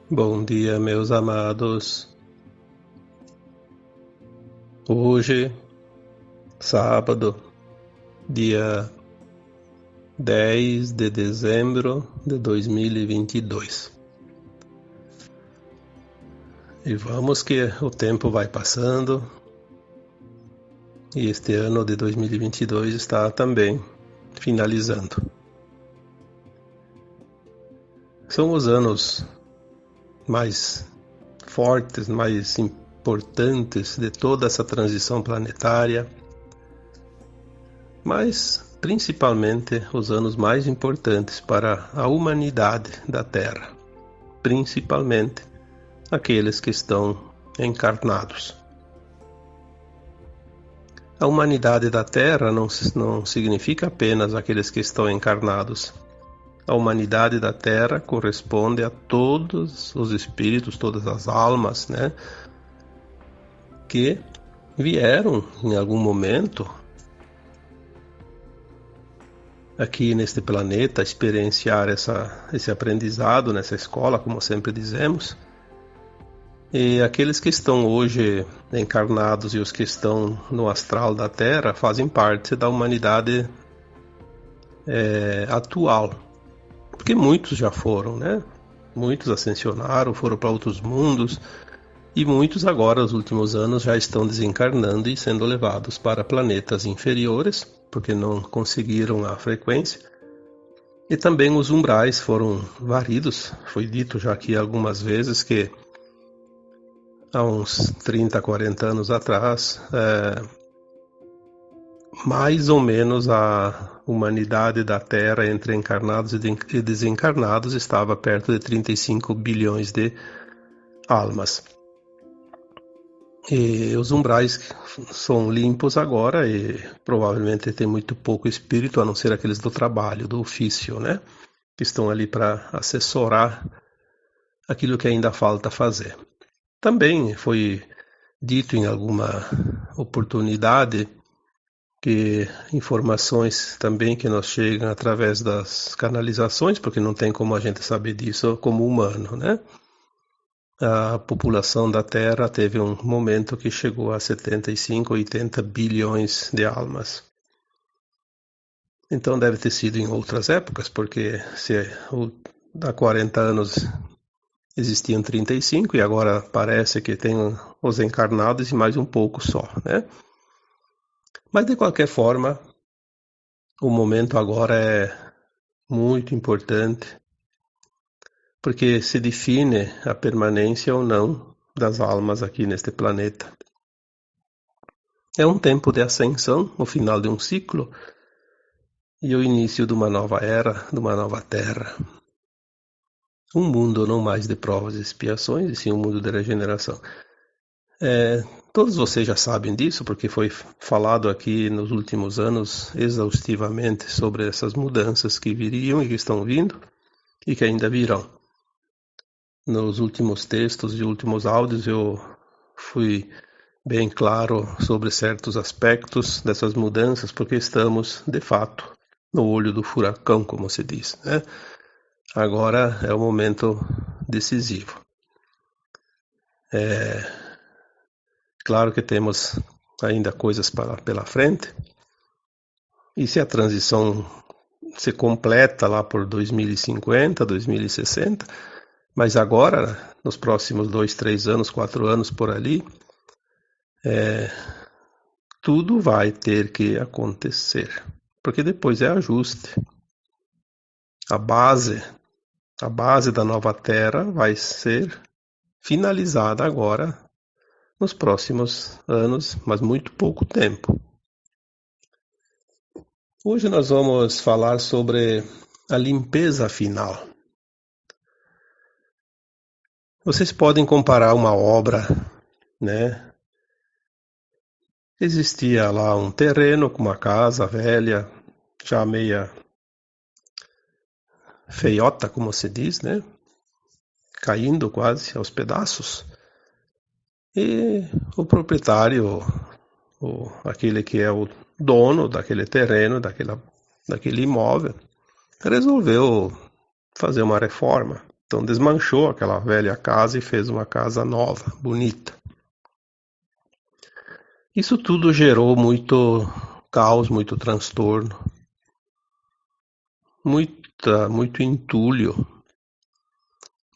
Bom dia, meus amados. Hoje, sábado, dia 10 de dezembro de 2022. E vamos que o tempo vai passando e este ano de 2022 está também finalizando. São os anos mais fortes, mais importantes de toda essa transição planetária, mas principalmente os anos mais importantes para a humanidade da Terra, principalmente aqueles que estão encarnados. A humanidade da Terra não significa apenas aqueles que estão encarnados. A humanidade da Terra corresponde a todos os espíritos, todas as almas, né, que vieram em algum momento aqui neste planeta experienciar esse aprendizado nessa escola, como sempre dizemos. E aqueles que estão hoje encarnados e os que estão no astral da Terra fazem parte da humanidade atual. Porque muitos já foram, né? Muitos ascensionaram, foram para outros mundos, e muitos agora, nos últimos anos, já estão desencarnando e sendo levados para planetas inferiores, porque não conseguiram a frequência. E também os umbrais foram varidos. Foi dito já aqui algumas vezes que há uns 30, 40 anos atrás, mais ou menos a humanidade da Terra entre encarnados e desencarnados estava perto de 35 bilhões de almas. E os umbrais são limpos agora e provavelmente tem muito pouco espírito, a não ser aqueles do trabalho, do ofício, né? Que estão ali para assessorar aquilo que ainda falta fazer. Também foi dito em alguma oportunidade que informações também que nos chegam através das canalizações, porque não tem como a gente saber disso como humano, né? A população da Terra teve um momento que chegou a 75, 80 bilhões de almas. Então deve ter sido em outras épocas, porque se há 40 anos existiam 35 e agora parece que tem os encarnados e mais um pouco só, né? Mas de qualquer forma, o momento agora é muito importante, porque se define a permanência ou não das almas aqui neste planeta. É um tempo de ascensão, o final de um ciclo e o início de uma nova era, de uma nova terra. Um mundo não mais de provas e expiações, e sim um mundo de regeneração. Todos vocês já sabem disso, porque foi falado aqui nos últimos anos exaustivamente sobre essas mudanças que viriam e que estão vindo e que ainda virão. Nos últimos textos e últimos áudios eu fui bem claro sobre certos aspectos dessas mudanças, porque estamos, de fato, no olho do furacão, como se diz, né? Agora é o momento decisivo. Claro que temos ainda coisas pela frente, e se a transição se completa lá por 2050, 2060, mas agora, nos próximos 2, 3 anos, 4 anos por ali, tudo vai ter que acontecer, porque depois é ajuste. A base da nova Terra vai ser finalizada agora nos próximos anos, mas muito pouco tempo. Hoje nós vamos falar sobre a limpeza final. Vocês podem comparar uma obra, né? Existia lá um terreno com uma casa velha, já meia feiota, como se diz, né? Caindo quase aos pedaços. E o proprietário, aquele que é o dono daquele terreno, daquele imóvel, resolveu fazer uma reforma. Então desmanchou aquela velha casa e fez uma casa nova, bonita. Isso tudo gerou muito caos, muito transtorno, muito entulho.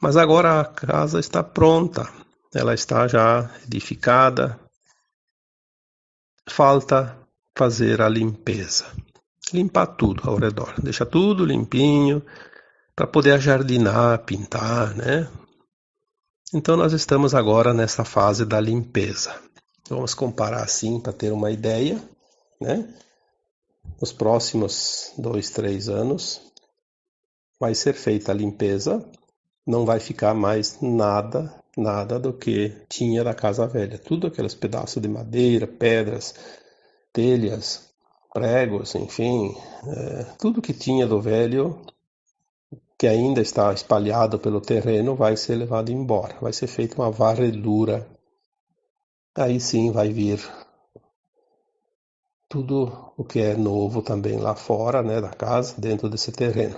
Mas agora a casa está pronta, ela está já edificada. Falta fazer a limpeza, limpar tudo ao redor, deixar tudo limpinho para poder ajardinar, pintar, né? Então nós estamos agora nessa fase da limpeza. Vamos comparar assim para ter uma ideia, né? Nos próximos 2, 3 anos vai ser feita a limpeza, não vai ficar mais nada do que tinha da casa velha. Tudo aqueles pedaços de madeira, pedras, telhas, pregos, enfim, tudo que tinha do velho, que ainda está espalhado pelo terreno, vai ser levado embora. Vai ser feita uma varredura. Aí sim vai vir tudo o que é novo também lá fora, né, da casa, dentro desse terreno.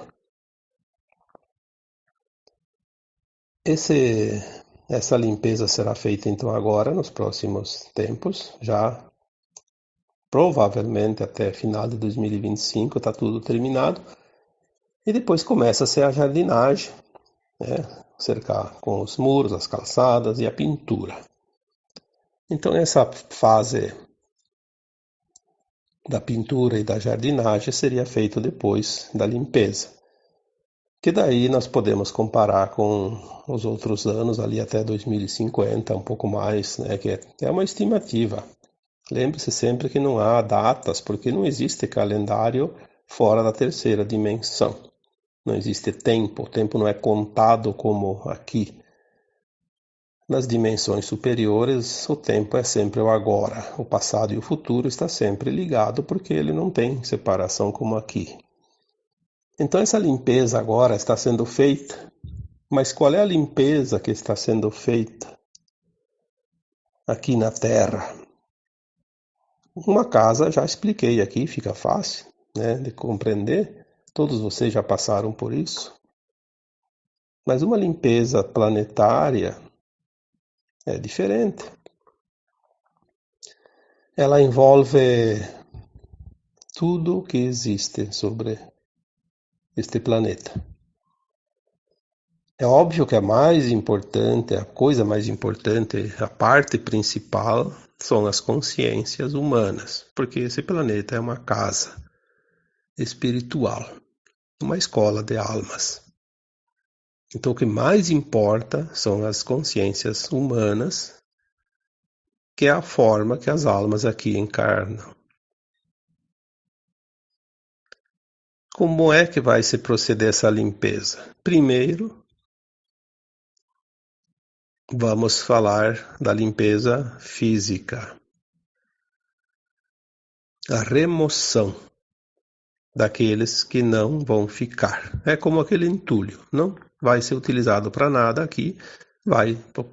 Essa limpeza será feita então agora, nos próximos tempos, já provavelmente até final de 2025 está tudo terminado. E depois começa-se a jardinagem, né? Cercar com os muros, as calçadas e a pintura. Então essa fase da pintura e da jardinagem seria feita depois da limpeza. Que daí nós podemos comparar com os outros anos, ali até 2050, um pouco mais, né? Que é uma estimativa. Lembre-se sempre que não há datas, porque não existe calendário fora da terceira dimensão. Não existe tempo, o tempo não é contado como aqui. Nas dimensões superiores, o tempo é sempre o agora. O passado e o futuro está sempre ligado porque ele não tem separação como aqui. Então essa limpeza agora está sendo feita. Mas qual é a limpeza que está sendo feita aqui na Terra? Uma casa, já expliquei aqui, fica fácil, né, de compreender. Todos vocês já passaram por isso. Mas uma limpeza planetária é diferente. Ela envolve tudo o que existe sobre este planeta. É óbvio que a mais importante, a coisa mais importante, a parte principal são as consciências humanas, porque esse planeta é uma casa espiritual, uma escola de almas. Então o que mais importa são as consciências humanas, que é a forma que as almas aqui encarnam. Como é que vai se proceder essa limpeza? Primeiro, vamos falar da limpeza física. A remoção daqueles que não vão ficar. É como aquele entulho, não vai ser utilizado para nada aqui, vai para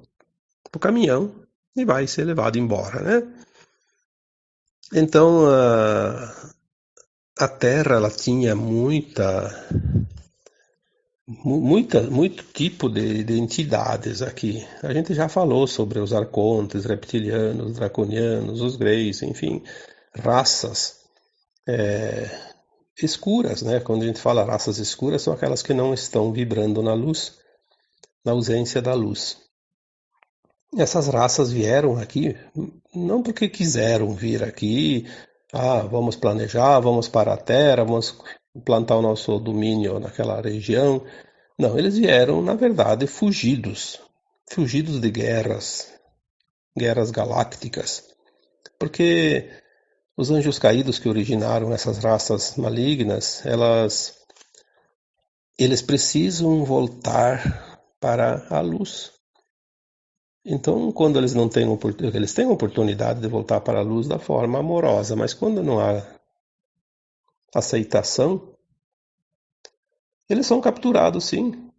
o caminhão e vai ser levado embora, né? Então, a Terra ela tinha muito tipo de entidades aqui. A gente já falou sobre os arcontes, reptilianos, draconianos, os greys, enfim, raças escuras, né? Quando a gente fala raças escuras, são aquelas que não estão vibrando na luz, na ausência da luz. Essas raças vieram aqui não porque quiseram vir aqui, vamos planejar, vamos para a Terra, vamos plantar o nosso domínio naquela região. Não, eles vieram, na verdade, fugidos de guerras galácticas, porque os anjos caídos que originaram essas raças malignas, eles precisam voltar para a luz. Então, quando eles não têm eles têm a oportunidade de voltar para a luz da forma amorosa, mas quando não há aceitação, eles são capturados, sim.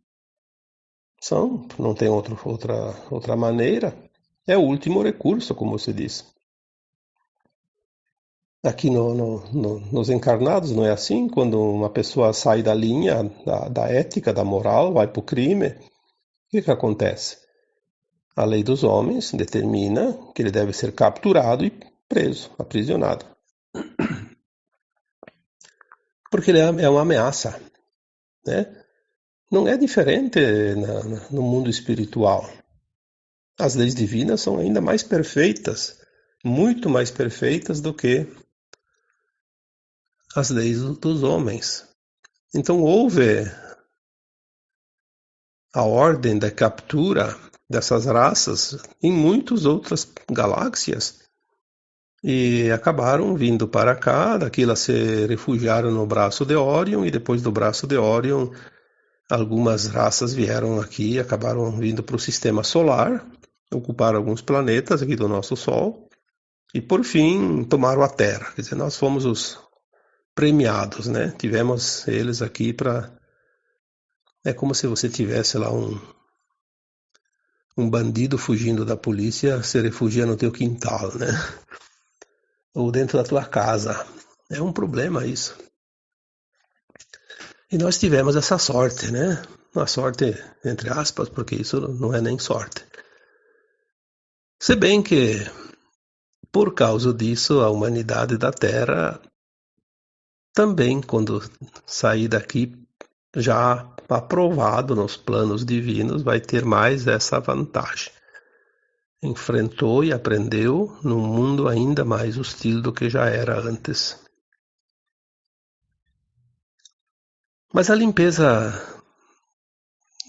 Não tem outra maneira. É o último recurso, como se diz. Aqui nos encarnados não é assim? Quando uma pessoa sai da linha da ética, da moral, vai para o crime, que acontece? A lei dos homens determina que ele deve ser capturado e preso, aprisionado. Porque ele é uma ameaça, né? Não é diferente no mundo espiritual. As leis divinas são ainda mais perfeitas, muito mais perfeitas do que as leis dos homens. Então houve a ordem da captura dessas raças em muitas outras galáxias e acabaram vindo para cá, daqui elas se refugiaram no braço de Órion e depois do braço de Órion algumas raças vieram aqui, acabaram vindo para o sistema solar, ocuparam alguns planetas aqui do nosso Sol e por fim tomaram a Terra. Quer dizer, nós fomos os premiados, né? Tivemos eles aqui para... É como se você tivesse lá um bandido fugindo da polícia, se refugia no teu quintal, né? Ou dentro da tua casa. É um problema isso. E nós tivemos essa sorte, né? Uma sorte, entre aspas, porque isso não é nem sorte. Se bem que, por causa disso, a humanidade da Terra também, quando sair daqui, já aprovado nos planos divinos, vai ter mais essa vantagem. Enfrentou e aprendeu num mundo ainda mais hostil do que já era antes. Mas a limpeza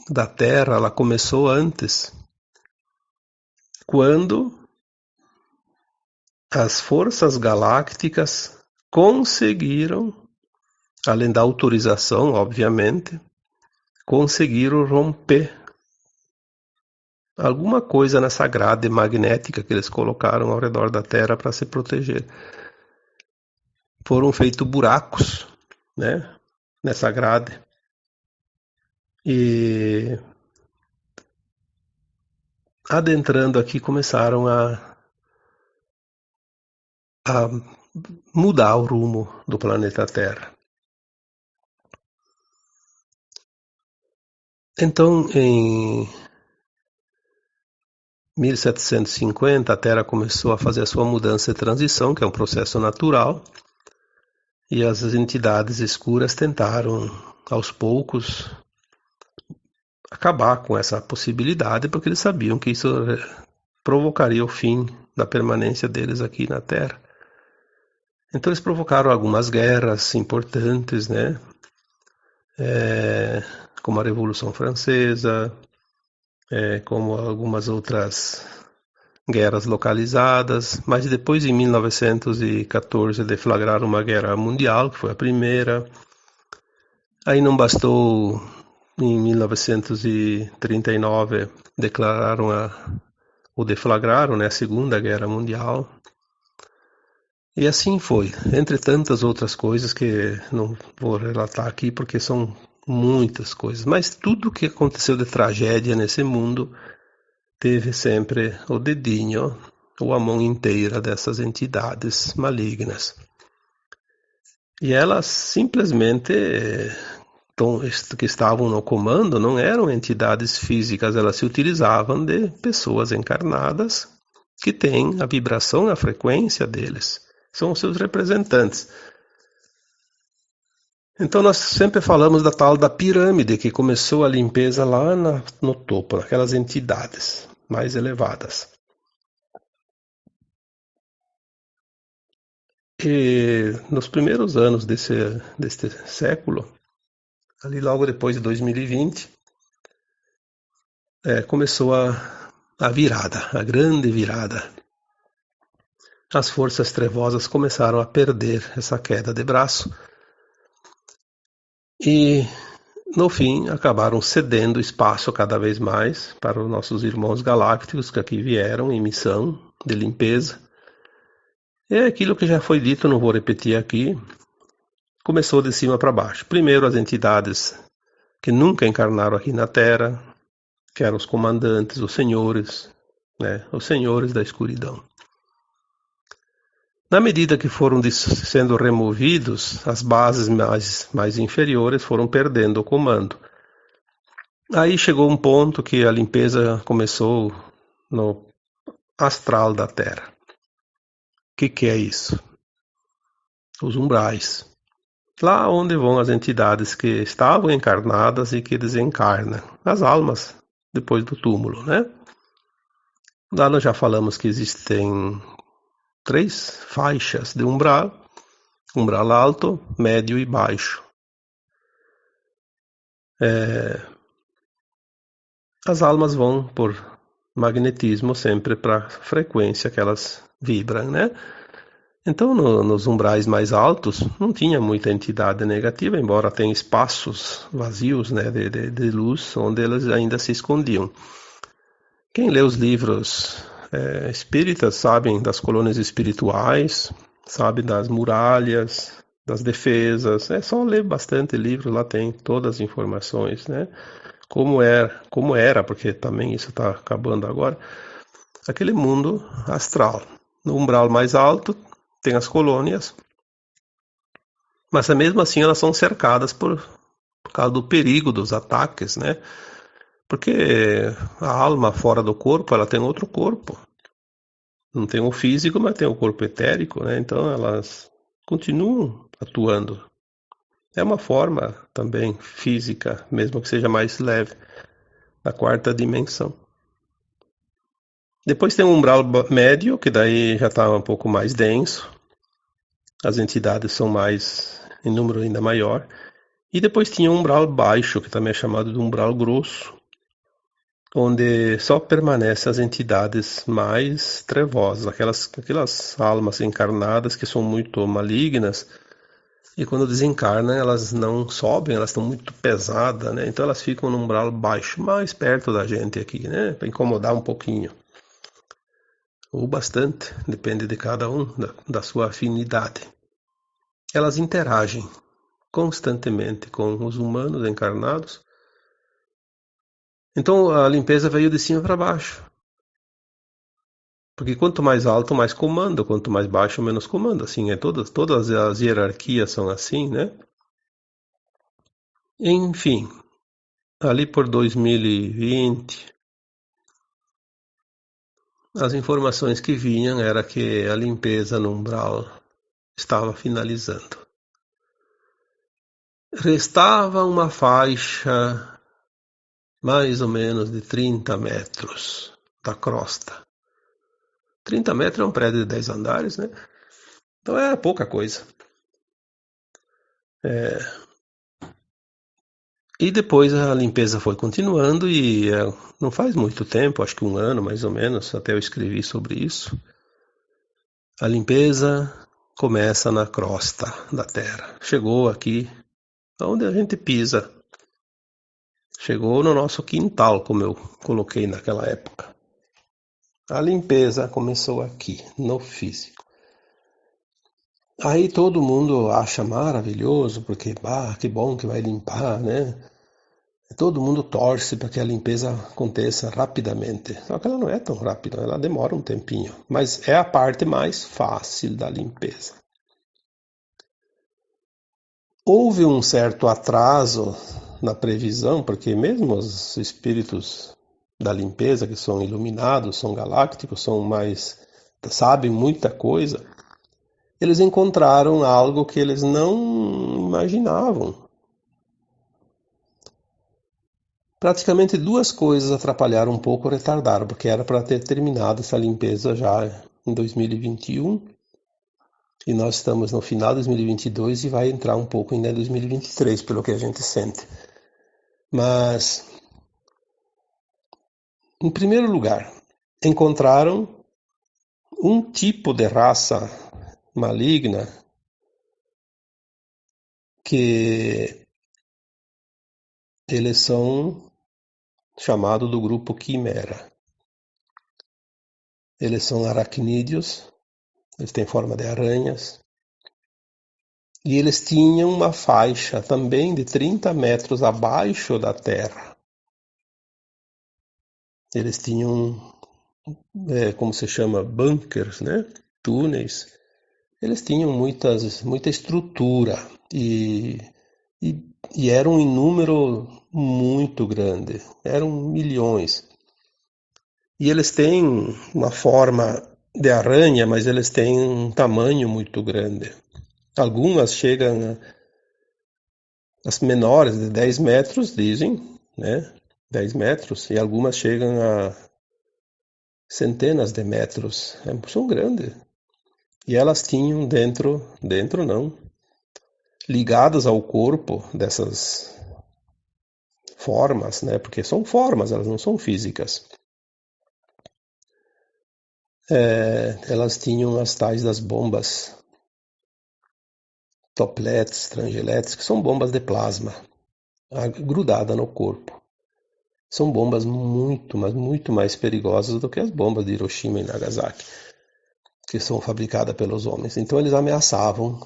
da Terra, ela começou antes, quando as forças galácticas conseguiram, além da autorização, obviamente, conseguiram romper alguma coisa nessa grade magnética que eles colocaram ao redor da Terra para se proteger. Foram feitos buracos, né, nessa grade. E adentrando aqui começaram a mudar o rumo do planeta Terra. Então, em 1750, a Terra começou a fazer a sua mudança de transição, que é um processo natural, e as entidades escuras tentaram, aos poucos, acabar com essa possibilidade, porque eles sabiam que isso provocaria o fim da permanência deles aqui na Terra. Então eles provocaram algumas guerras importantes, né? Como a Revolução Francesa, como algumas outras guerras localizadas, mas depois em 1914 deflagraram uma guerra mundial, que foi a primeira. Aí não bastou, em 1939 declararam ou deflagraram, né, a Segunda Guerra Mundial. E assim foi, entre tantas outras coisas que não vou relatar aqui porque são muitas coisas, mas tudo que aconteceu de tragédia nesse mundo teve sempre o dedinho ou a mão inteira dessas entidades malignas. E elas simplesmente que estavam no comando não eram entidades físicas, elas se utilizavam de pessoas encarnadas que têm a vibração e a frequência deles. São os seus representantes. Então nós sempre falamos da tal da pirâmide, que começou a limpeza lá no topo, naquelas entidades mais elevadas. E nos primeiros anos deste século, ali logo depois de 2020, começou a virada, a grande virada. As forças trevosas começaram a perder essa queda de braço e, no fim, acabaram cedendo espaço cada vez mais para os nossos irmãos galácticos que aqui vieram em missão de limpeza. E aquilo que já foi dito, não vou repetir aqui, começou de cima para baixo. Primeiro as entidades que nunca encarnaram aqui na Terra, que eram os comandantes, os senhores, né, os senhores da escuridão. Na medida que foram sendo removidos, as bases mais inferiores foram perdendo o comando. Aí chegou um ponto que a limpeza começou no astral da Terra. O que é isso? Os umbrais. Lá onde vão as entidades que estavam encarnadas e que desencarnam, as almas depois do túmulo, né? Lá nós já falamos que existem 3 faixas de umbral: umbral alto, médio e baixo. As almas vão por magnetismo sempre para a frequência que elas vibram, né? Então, nos umbrais mais altos, não tinha muita entidade negativa, embora tenha espaços vazios, né, de luz, onde elas ainda se escondiam. Quem lê os livros espíritas sabem das colônias espirituais, sabe das muralhas, das defesas. É só ler bastante livro, lá tem todas as informações, né? Como era, porque também isso está acabando agora, aquele mundo astral. No umbral mais alto tem as colônias, mas mesmo assim elas são cercadas por causa do perigo dos ataques, né? Porque a alma fora do corpo, ela tem outro corpo. Não tem o físico, mas tem o corpo etérico, né? Então elas continuam atuando. É uma forma também física, mesmo que seja mais leve, da 4ª dimensão. Depois tem o umbral médio, que daí já está um pouco mais denso. As entidades são mais, em número ainda maior. E depois tinha o umbral baixo, que também é chamado de umbral grosso, onde só permanecem as entidades mais trevosas, aquelas almas encarnadas que são muito malignas, e quando desencarnam elas não sobem, elas estão muito pesadas, né? Então elas ficam no umbral baixo, mais perto da gente aqui, né? Para incomodar um pouquinho. Ou bastante, depende de cada um, da sua afinidade. Elas interagem constantemente com os humanos encarnados. Então a limpeza veio de cima para baixo. Porque quanto mais alto, mais comando, quanto mais baixo, menos comando. Assim, todas as hierarquias são assim, né? Enfim, ali por 2020, as informações que vinham era que a limpeza no umbral estava finalizando. Restava uma faixa mais ou menos de 30 metros da crosta. 30 metros é um prédio de 10 andares, né? Então é pouca coisa. E depois a limpeza foi continuando e não faz muito tempo, acho que 1 ano mais ou menos, até eu escrevi sobre isso. A limpeza começa na crosta da Terra. Chegou aqui, onde a gente pisa. Chegou no nosso quintal, como eu coloquei naquela época. A limpeza começou aqui, no físico. Aí todo mundo acha maravilhoso, porque, que bom que vai limpar, né? Todo mundo torce para que a limpeza aconteça rapidamente. Só que ela não é tão rápida, ela demora um tempinho. Mas é a parte mais fácil da limpeza. Houve um certo atraso na previsão, porque mesmo os espíritos da limpeza, que são iluminados, são galácticos, sabem muita coisa, eles encontraram algo que eles não imaginavam. Praticamente 2 coisas atrapalharam um pouco, retardaram, porque era para ter terminado essa limpeza já em 2021 e nós estamos no final de 2022 e vai entrar um pouco ainda em 2023, pelo que a gente sente. Mas, em primeiro lugar, encontraram um tipo de raça maligna que eles são chamados do grupo Quimera. Eles são aracnídeos, eles têm forma de aranhas, e eles tinham uma faixa também de 30 metros abaixo da Terra. Eles tinham, como se chama, bunkers, né? Túneis. Eles tinham muita estrutura e e eram em número muito grande, eram milhões. E eles têm uma forma de aranha, mas eles têm um tamanho muito grande. Algumas chegam, as menores de 10 metros, dizem, né? 10 metros, e algumas chegam a centenas de metros. São grandes. E elas tinham dentro não, ligadas ao corpo dessas formas, né? Porque são formas, elas não são físicas. Elas tinham as tais das bombas toplets, trangelets, que são bombas de plasma, grudada no corpo. São bombas muito, mas muito mais perigosas do que as bombas de Hiroshima e Nagasaki, que são fabricadas pelos homens. Então eles ameaçavam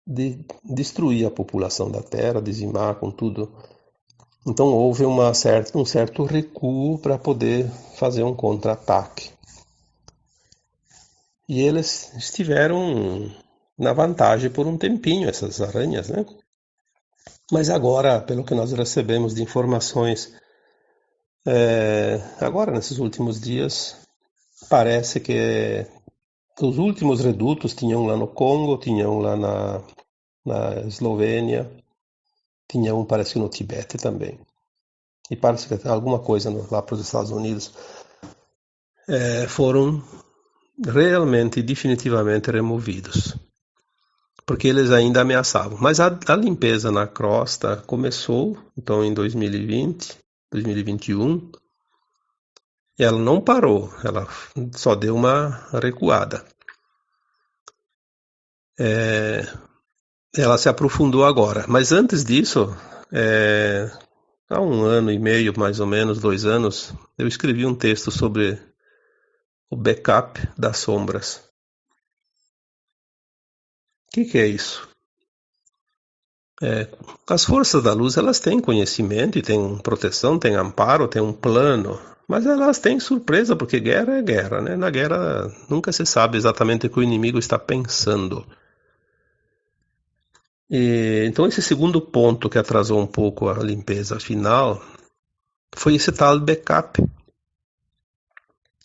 de destruir a população da Terra, dizimar com tudo. Então houve um certo recuo para poder fazer um contra-ataque. E eles estiveram na vantagem por um tempinho, essas aranhas, né? Mas agora, pelo que nós recebemos de informações, agora nesses últimos dias, parece que os últimos redutos tinham lá no Congo, tinham lá na Eslovênia, tinham parece que no Tibete também. E parece que tem alguma coisa lá para os Estados Unidos. Foram realmente, definitivamente removidos. Porque eles ainda ameaçavam. Mas a limpeza na crosta começou, então, em 2020, 2021, e ela não parou, ela só deu uma recuada. Ela se aprofundou agora, mas antes disso, há 1 ano e meio, mais ou menos, 2 anos, eu escrevi um texto sobre o backup das sombras. O que é isso? As forças da luz, elas têm conhecimento e têm proteção, têm amparo, têm um plano, mas elas têm surpresa, porque guerra é guerra, né? Na guerra nunca se sabe exatamente o que o inimigo está pensando. Então esse segundo ponto que atrasou um pouco a limpeza final foi esse tal backup.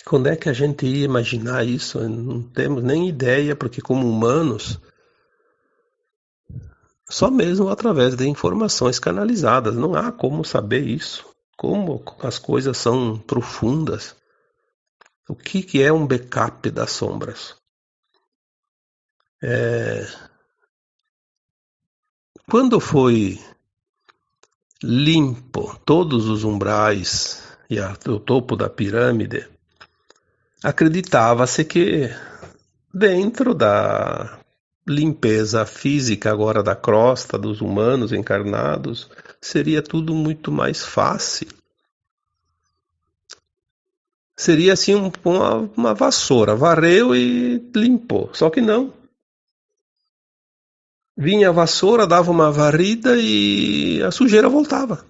Quando é que a gente ia imaginar isso? Não temos nem ideia, porque como humanos, só mesmo através de informações canalizadas, não há como saber isso. Como as coisas são profundas. O que é um backup das sombras? Quando foi limpo todos os umbrais e o topo da pirâmide, acreditava-se que dentro da limpeza física agora da crosta dos humanos encarnados, seria tudo muito mais fácil. Seria assim uma vassoura, varreu e limpou. Só que não. Vinha a vassoura, dava uma varrida e a sujeira voltava.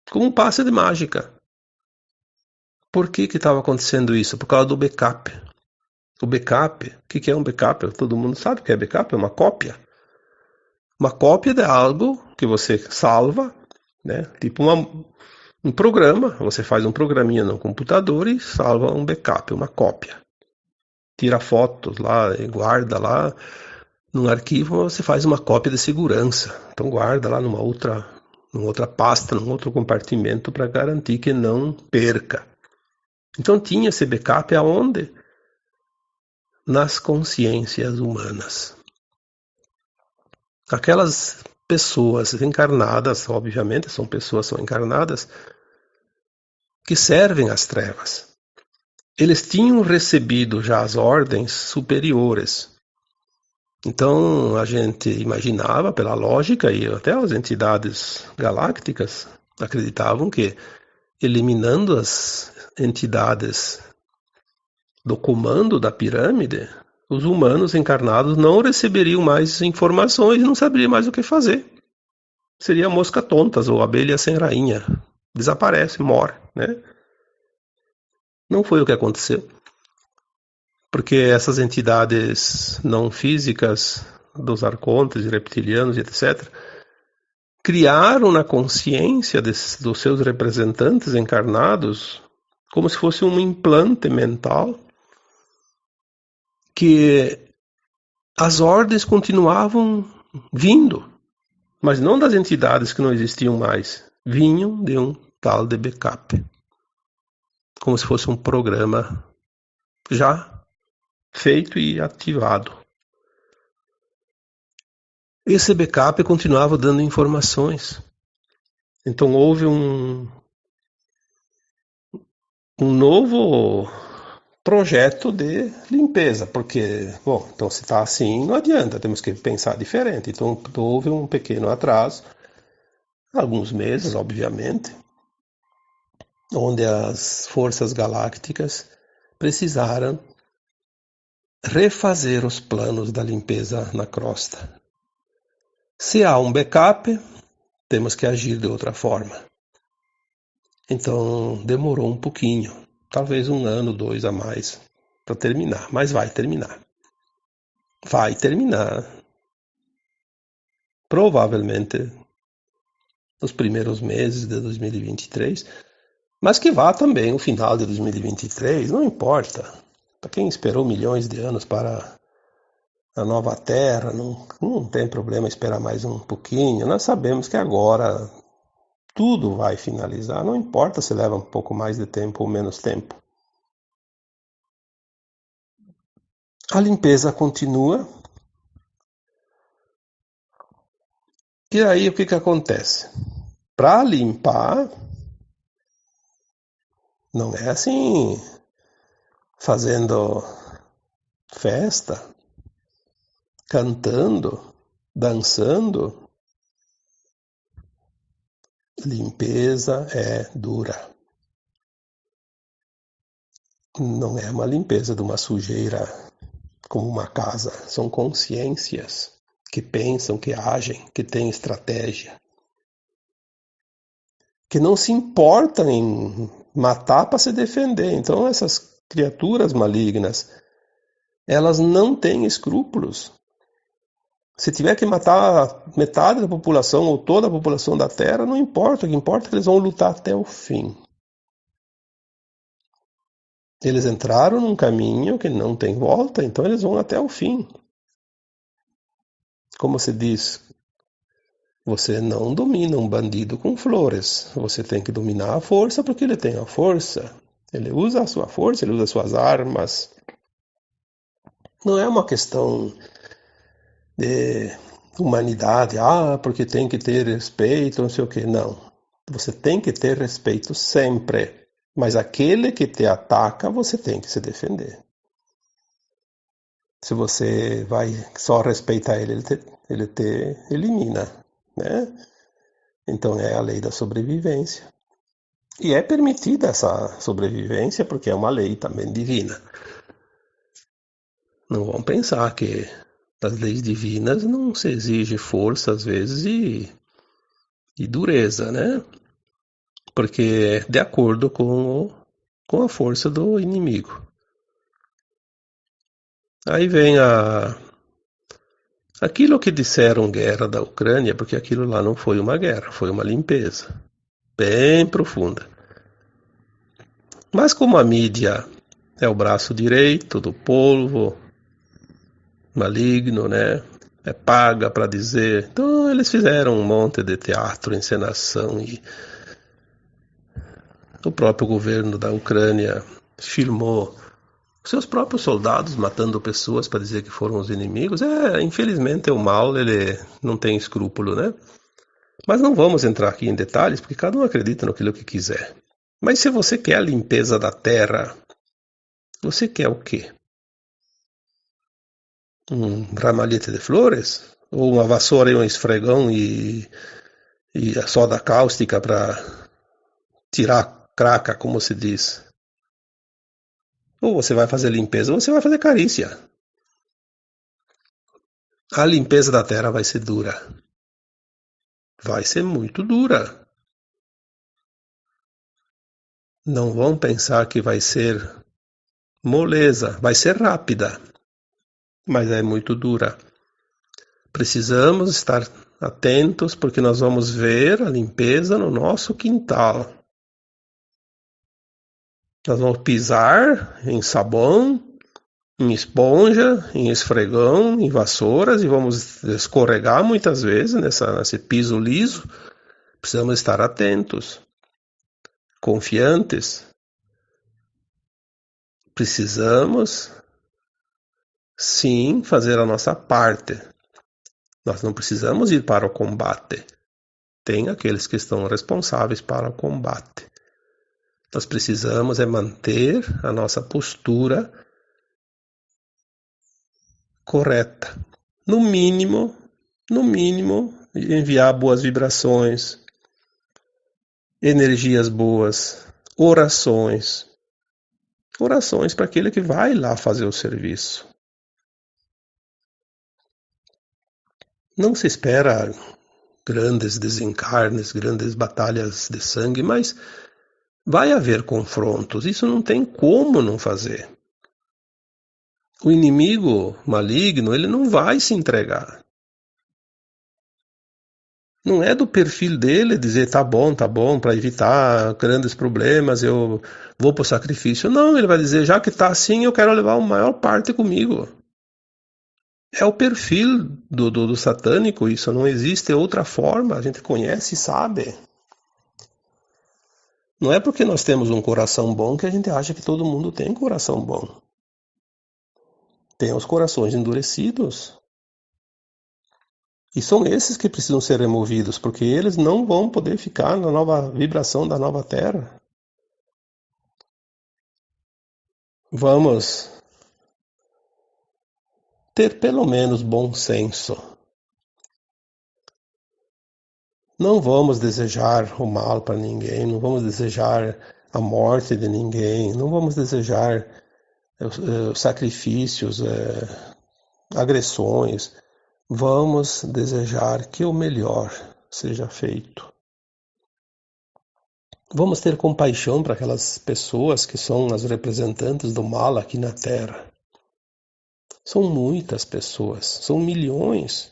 Como um passe de mágica. Por que estava acontecendo isso? Por causa do backup. O backup, o que é um backup? Todo mundo sabe o que é backup, é uma cópia. Uma cópia de algo que você salva, né? Tipo um programa, você faz um programinha no computador e salva um backup, uma cópia. Tira fotos lá e guarda lá num arquivo, você faz uma cópia de segurança. Então guarda lá numa outra pasta, num outro compartimento para garantir que não perca. Então tinha esse backup aonde? Nas consciências humanas. Aquelas pessoas encarnadas, obviamente, são encarnadas, que servem às trevas. Eles tinham recebido já as ordens superiores. Então a gente imaginava, pela lógica, e até as entidades galácticas acreditavam que, eliminando as entidades do comando da pirâmide, os humanos encarnados não receberiam mais informações e não saberiam mais o que fazer. Seria mosca tontas ou abelha sem rainha. Desaparece, morre, né? Não foi o que aconteceu. Porque essas entidades não físicas, dos arcontes, reptilianos e etc., criaram na consciência dos seus representantes encarnados como se fosse um implante mental que as ordens continuavam vindo, mas não das entidades que não existiam mais, vinham de um tal de backup, como se fosse um programa já feito e ativado. Esse backup continuava dando informações. Então houve um novo projeto de limpeza, porque, bom, então se está assim, não adianta, temos que pensar diferente. Então houve um pequeno atraso, alguns meses, obviamente, onde as forças galácticas precisaram refazer os planos da limpeza na crosta. Se há um backup, temos que agir de outra forma. Então demorou um pouquinho, talvez 1 ano, 2 a mais, para terminar, mas vai terminar. Vai terminar. Provavelmente nos primeiros meses de 2023, mas que vá também o final de 2023, não importa. Para quem esperou milhões de anos para a nova Terra, não tem problema esperar mais um pouquinho. Nós sabemos que agora tudo vai finalizar, não importa se leva um pouco mais de tempo ou menos tempo. A limpeza continua. E aí o que acontece? Para limpar, não é assim, fazendo festa, cantando, dançando. Limpeza é dura. Não é uma limpeza de uma sujeira como uma casa. São consciências que pensam, que agem, que têm estratégia. Que não se importam em matar para se defender. Então essas criaturas malignas, elas não têm escrúpulos. Se tiver que matar metade da população ou toda a população da Terra, não importa. O que importa é que eles vão lutar até o fim. Eles entraram num caminho que não tem volta, então eles vão até o fim. Como se diz, você não domina um bandido com flores. Você tem que dominar a força porque ele tem a força. Ele usa a sua força, ele usa as suas armas. Não é uma questão de humanidade, porque tem que ter respeito, não sei o que. Não. Você tem que ter respeito sempre. Mas aquele que te ataca, você tem que se defender. Se você vai só respeitar ele, ele te elimina, né? Então é a lei da sobrevivência. E é permitida essa sobrevivência porque é uma lei também divina. Não vão pensar que das leis divinas não se exige força às vezes e dureza, né? Porque é de acordo com a força do inimigo. Aí vem aquilo que disseram guerra da Ucrânia, porque aquilo lá não foi uma guerra, foi uma limpeza bem profunda. Mas como a mídia é o braço direito do povo maligno, né? É paga para dizer. Então eles fizeram um monte de teatro, encenação e o próprio governo da Ucrânia filmou seus próprios soldados matando pessoas para dizer que foram os inimigos. Infelizmente o mal ele não tem escrúpulo, né? Mas não vamos entrar aqui em detalhes porque cada um acredita naquilo que quiser. Mas se você quer a limpeza da terra, você quer o quê? Um ramalhete de flores? Ou uma vassoura e um esfregão e a soda cáustica para tirar a craca, como se diz? Ou você vai fazer limpeza ou você vai fazer carícia. A limpeza da terra vai ser dura. Vai ser muito dura. Não vão pensar que vai ser moleza. Vai ser rápida, mas é muito dura. Precisamos estar atentos, porque nós vamos ver a limpeza no nosso quintal. Nós vamos pisar em sabão, em esponja, em esfregão, em vassouras e vamos escorregar muitas vezes nesse piso liso. Precisamos estar atentos, confiantes. Precisamos, sim, fazer a nossa parte. Nós não precisamos ir para o combate. Tem aqueles que estão responsáveis para o combate. Nós precisamos é manter a nossa postura correta. No mínimo, enviar boas vibrações, energias boas, orações. Orações para aquele que vai lá fazer o serviço. Não se espera grandes desencarnes, grandes batalhas de sangue, mas vai haver confrontos. Isso não tem como não fazer. O inimigo maligno, ele não vai se entregar. Não é do perfil dele dizer tá bom, para evitar grandes problemas, eu vou para o sacrifício. Não, ele vai dizer, já que tá assim, eu quero levar a maior parte comigo. É o perfil do satânico, isso não existe outra forma, a gente conhece e sabe. Não é porque nós temos um coração bom que a gente acha que todo mundo tem coração bom. Tem os corações endurecidos. E são esses que precisam ser removidos, porque eles não vão poder ficar na nova vibração da nova Terra. Vamos ter pelo menos bom senso. Não vamos desejar o mal para ninguém, não vamos desejar a morte de ninguém, não vamos desejar sacrifícios, agressões. Vamos desejar que o melhor seja feito. Vamos ter compaixão para aquelas pessoas que são as representantes do mal aqui na Terra. São muitas pessoas, são milhões.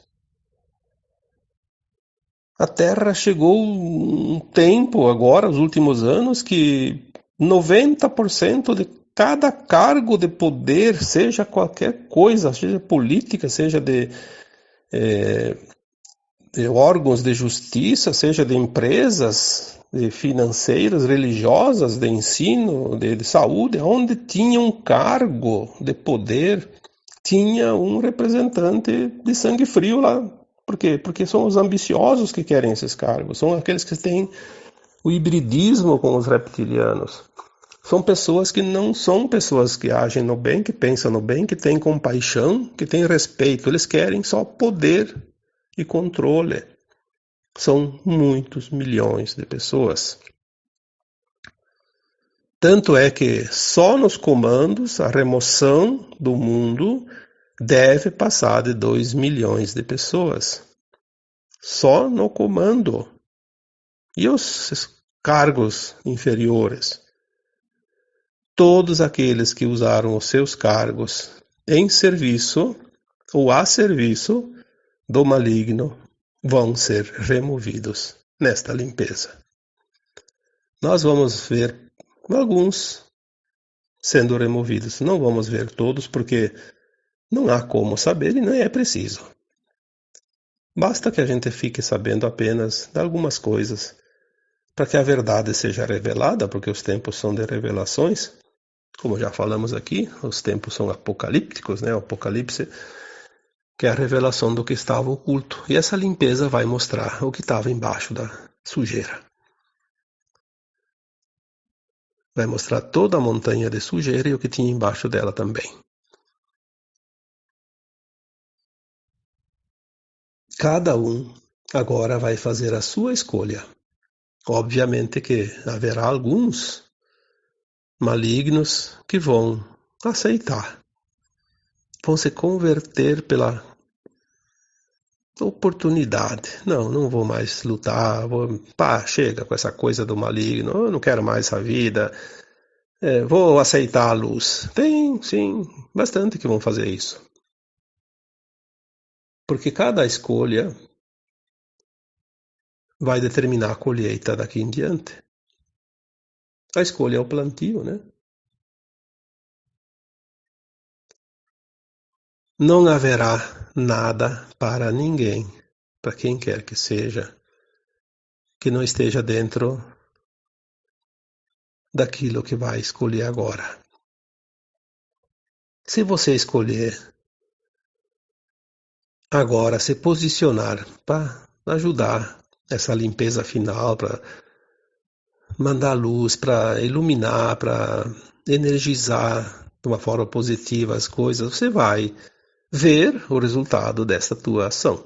A Terra chegou um tempo agora, os últimos anos, que 90% de cada cargo de poder, seja qualquer coisa, seja política, seja de órgãos de justiça, seja de empresas de financeiras, religiosas, de ensino, de saúde, onde tinha um cargo de poder, tinha um representante de sangue frio lá. Por quê? Porque são os ambiciosos que querem esses cargos, são aqueles que têm o hibridismo com os reptilianos. São pessoas que não são pessoas que agem no bem, que pensam no bem, que têm compaixão, que têm respeito. Eles querem só poder e controle. São muitos milhões de pessoas. Tanto é que só nos comandos a remoção do mundo deve passar de 2 milhões de pessoas. Só no comando. E os cargos inferiores? Todos aqueles que usaram os seus cargos em serviço ou a serviço do maligno vão ser removidos nesta limpeza. Nós vamos ver alguns sendo removidos. Não vamos ver todos porque não há como saber e nem é preciso. Basta que a gente fique sabendo apenas de algumas coisas para que a verdade seja revelada, porque os tempos são de revelações. Como já falamos aqui, os tempos são apocalípticos, né? O Apocalipse, que é a revelação do que estava oculto. E essa limpeza vai mostrar o que estava embaixo da sujeira. Vai mostrar toda a montanha de sujeira e o que tinha embaixo dela também. Cada um agora vai fazer a sua escolha. Obviamente que haverá alguns malignos que vão aceitar, vão se converter pela oportunidade. Não vou mais lutar, chega com essa coisa do maligno, eu não quero mais essa vida, vou aceitar a luz. Tem, sim, bastante que vão fazer isso. Porque cada escolha vai determinar a colheita daqui em diante. A escolha é o plantio, né? Não haverá nada para ninguém, para quem quer que seja, que não esteja dentro daquilo que vai escolher agora. Se você escolher agora se posicionar para ajudar essa limpeza final, para mandar luz, para iluminar, para energizar de uma forma positiva as coisas, você vai ver o resultado dessa tua ação.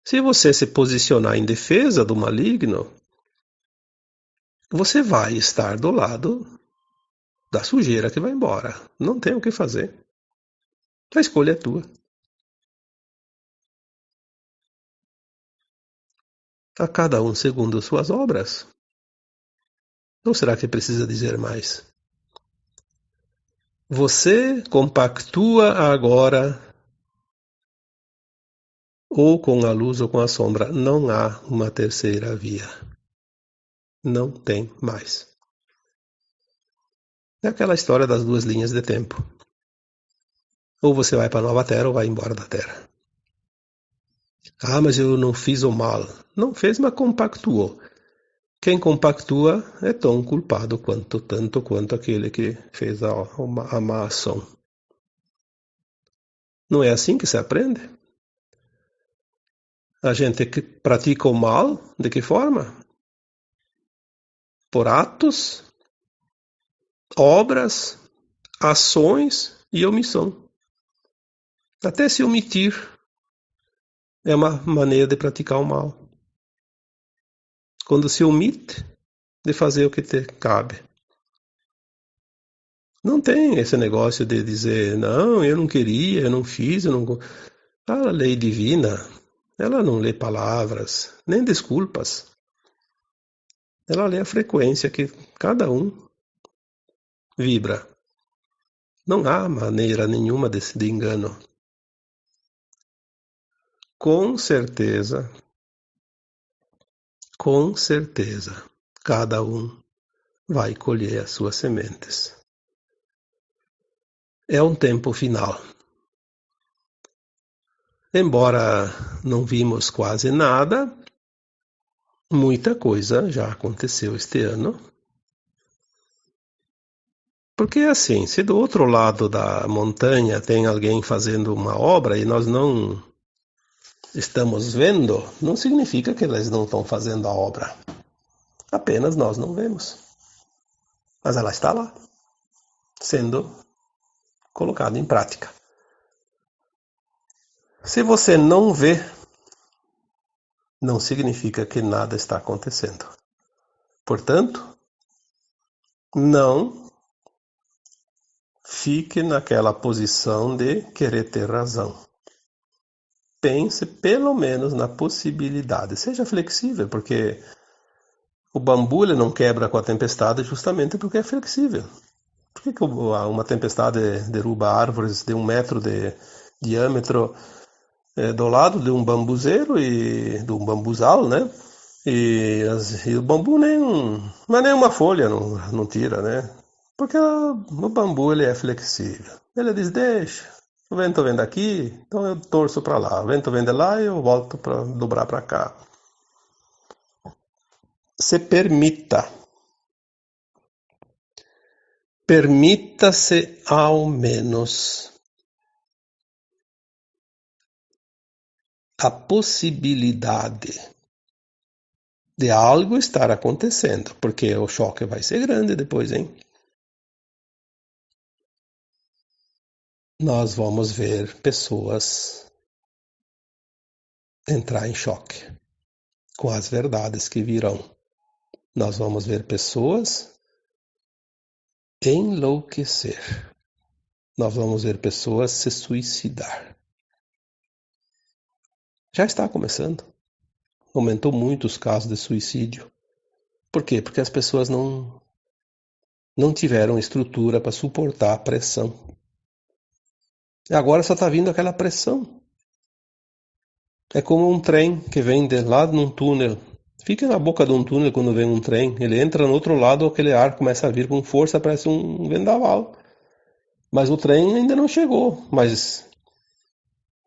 Se você se posicionar em defesa do maligno, você vai estar do lado da sujeira que vai embora. Não tem o que fazer. A escolha é tua. A cada um segundo suas obras. Ou será que precisa dizer mais? Você compactua agora ou com a luz ou com a sombra. Não há uma terceira via. Não tem mais. É aquela história das duas linhas de tempo. Ou você vai para a nova terra ou vai embora da terra. Ah, mas eu não fiz o mal. Não fez, mas compactuou. Quem compactua é tão culpado tanto quanto aquele que fez a má ação. Não é assim que se aprende? A gente que pratica o mal, de que forma? Por atos, obras, ações e omissão. Até se omitir é uma maneira de praticar o mal. Quando se omite de fazer o que te cabe. Não tem esse negócio de dizer, não, eu não queria, eu não fiz, eu não... A lei divina, ela não lê palavras, nem desculpas. Ela lê a frequência que cada um vibra. Não há maneira nenhuma de engano. Com certeza, cada um vai colher as suas sementes. É um tempo final. Embora não vimos quase nada, muita coisa já aconteceu este ano. Porque assim, se do outro lado da montanha tem alguém fazendo uma obra e nós não estamos vendo, não significa que eles não estão fazendo a obra. Apenas nós não vemos. Mas ela está lá, sendo colocada em prática. Se você não vê, não significa que nada está acontecendo. Portanto, não fique naquela posição de querer ter razão. Pense pelo menos na possibilidade. Seja flexível, porque o bambu ele não quebra com a tempestade justamente porque é flexível. Por que uma tempestade derruba árvores de 1 metro de diâmetro do lado de um bambuzeiro e de um bambuzal, né? E o bambu mas nem uma folha não tira, né? Porque o bambu ele é flexível. Ele diz, deixa, o vento vem daqui, então eu torço para lá. O vento vem de lá e eu volto para dobrar para cá. Se permita-se ao menos a possibilidade de algo estar acontecendo, porque o choque vai ser grande depois, hein? Nós vamos ver pessoas entrar em choque com as verdades que virão. Nós vamos ver pessoas enlouquecer. Nós vamos ver pessoas se suicidar. Já está começando. Aumentou muito os casos de suicídio. Por quê? Porque as pessoas não tiveram estrutura para suportar a pressão. E agora só está vindo aquela pressão. É como um trem que vem de lá num túnel Fica na boca de um túnel quando vem um trem. Ele entra no outro lado, aquele ar começa a vir com força, parece um vendaval. Mas o trem ainda não chegou. Mas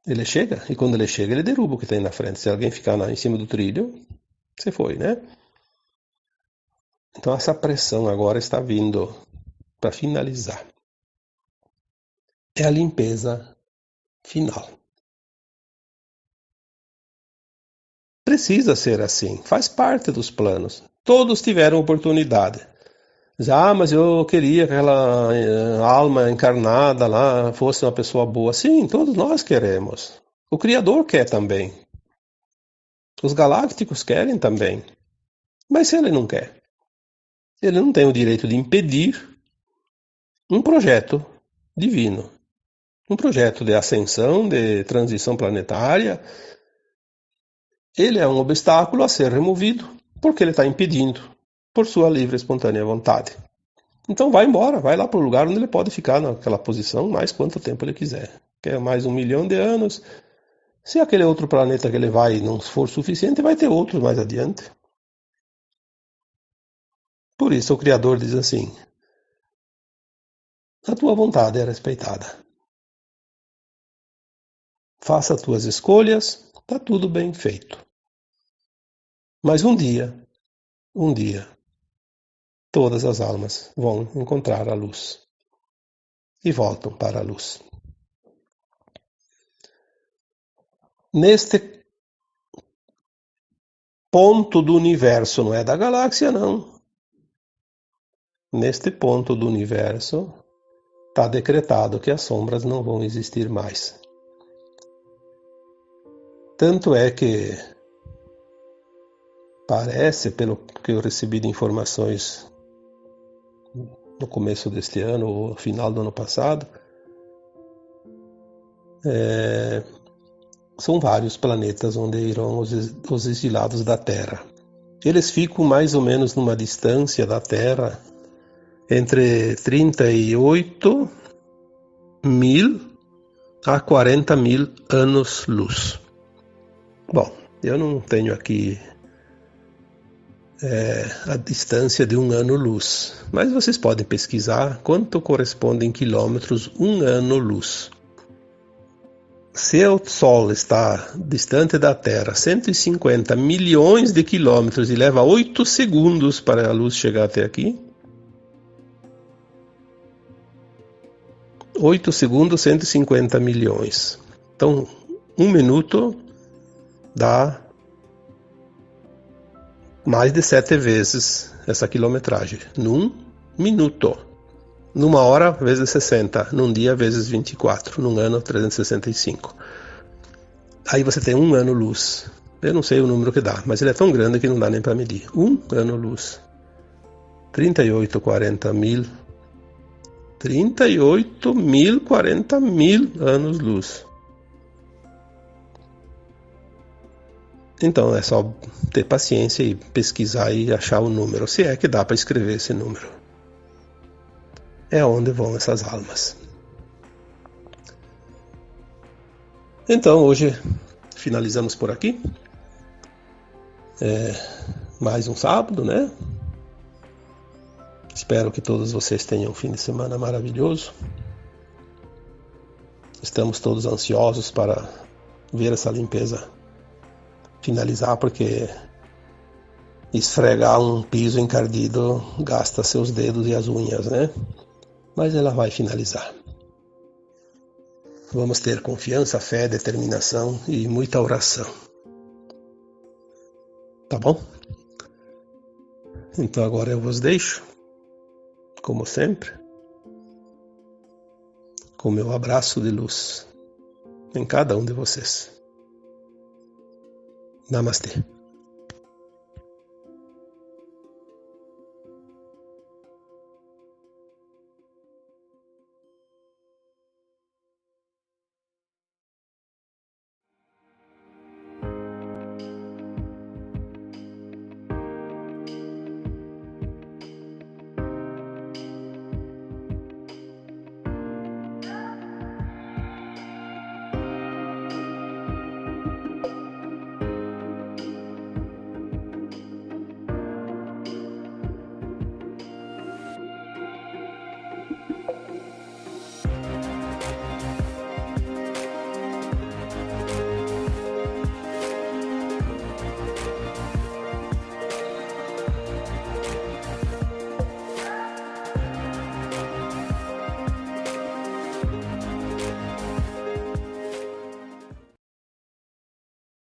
ele chega, e quando ele chega, ele derruba o que tem na frente. Se alguém ficar em cima do trilho, você foi, né? Então essa pressão agora está vindo para finalizar. É a limpeza final. Precisa ser assim, faz parte dos planos. Todos tiveram oportunidade. Mas eu queria que aquela alma encarnada lá fosse uma pessoa boa. Sim, todos nós queremos. O Criador quer também. Os galácticos querem também. Mas se ele não quer, ele não tem o direito de impedir um projeto divino. Um projeto de ascensão, de transição planetária. Ele é um obstáculo a ser removido porque ele está impedindo por sua livre e espontânea vontade. Então vai embora, vai lá para o lugar onde ele pode ficar naquela posição mais quanto tempo ele quiser. Quer mais 1 milhão de anos. Se aquele outro planeta que ele vai não for suficiente, vai ter outros mais adiante. Por isso o Criador diz assim: a tua vontade é respeitada. Faça as tuas escolhas, está tudo bem feito. Mas um dia, todas as almas vão encontrar a luz e voltam para a luz. Neste ponto do universo, não é da galáxia, não. Neste ponto do universo, está decretado que as sombras não vão existir mais. Tanto é que parece, pelo que eu recebi de informações no começo deste ano ou final do ano passado, são vários planetas onde irão os exilados da Terra. Eles ficam mais ou menos numa distância da Terra entre 38 mil a 40 mil anos-luz. Bom, eu não tenho aqui a distância de um ano-luz, mas vocês podem pesquisar quanto corresponde em quilômetros um ano-luz. Se o Sol está distante da Terra 150 milhões de quilômetros e leva 8 segundos para a luz chegar até aqui, 8 segundos, 150 milhões. Então, 1 minuto dá mais de 7 vezes essa quilometragem. Num minuto. Numa hora, vezes 60. Num dia, vezes 24. Num ano, 365. Aí você tem 1 ano-luz. Eu não sei o número que dá, mas ele é tão grande que não dá nem para medir. 1 ano-luz. 38, 40 mil. 38 mil, 40 mil anos-luz. Então é só ter paciência e pesquisar e achar o número, se é que dá para escrever esse número. É onde vão essas almas. Então hoje finalizamos por aqui. Mais um sábado, né? Espero que todos vocês tenham um fim de semana maravilhoso. Estamos todos ansiosos para ver essa limpeza finalizar, porque esfregar um piso encardido gasta seus dedos e as unhas, né? Mas ela vai finalizar. Vamos ter confiança, fé, determinação e muita oração. Tá bom? Então agora eu vos deixo, como sempre, com meu abraço de luz em cada um de vocês. Namastê.